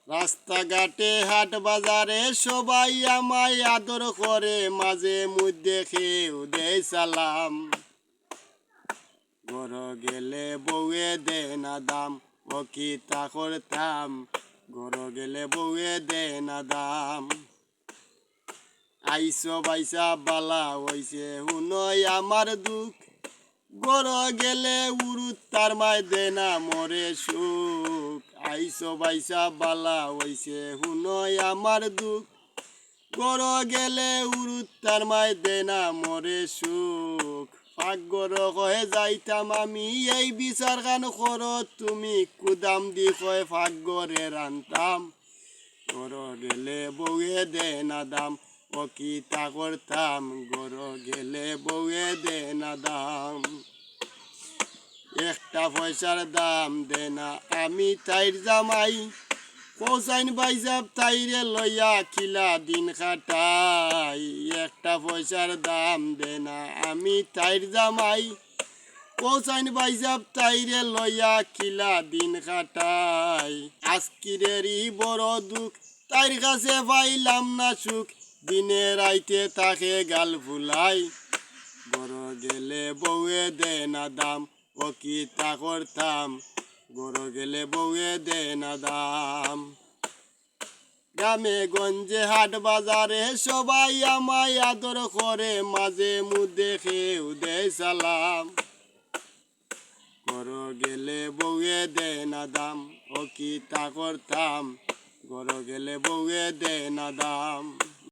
রাস্তাঘাটে হাট বাজারে সবাই আমায় আদর করে, মাঝে মধ্যে খেয়েও দেয় সালাম। ঘর গেলে বউয়ে দে না দাম, ও কি তা করতাম। ঘর গেলে বউয়ে দে না দাম। আইসো বাইসা বালা হইছে হুনই আমার দুঃখ, ঘর গেলে উরুত তার মায় দে না মরে সুখ। আইসো বাইসা বালা হইছে হুনই আমার দুঃখ, ঘর গেলে উরুত তার মায় দে না মরে সুখ। পাকঘর কয়ে যাইতাম আমি, এই বিচার গান করো তুমি, কুদাম দি কয়ে পাকঘরে রান্তাম। ঘর গেলে বউয়ে দে না দাম, ও কি তা করতাম। ঘর গেলে বউয়ে দে না দাম। একটা পয়সার দাম দে না আমি তাইর জামাই, পৌঁছাইন বাইজাব তাইরে লইয়া কিলা দিন খাটাই। একটা পয়সার দাম দে না আমি তাইর জামাই, পৌঁছাইন বাইজাব তাইরে লইয়া কিলা দিন খাটাই। আজকিরেরই বড় দুঃখ, তাইর কাছে পাইলাম না সুখ, দিনে রাইতে তাকে গাল ফুলাই। ঘর গেলে বউয়ে দে না দাম, ও কি তা করতাম। ঘর গেলে বউয়ে দে না দাম। গ্রামে গঞ্জে হাট বাজারে সবাই আমায় আদর করে, মাঝে মধ্যে খেয়েও দেয় সালাম। ঘর গেলে বউয়ে দে না দাম, ও কি তা করতাম। ঘর গেলে বউয়ে দে না দাম।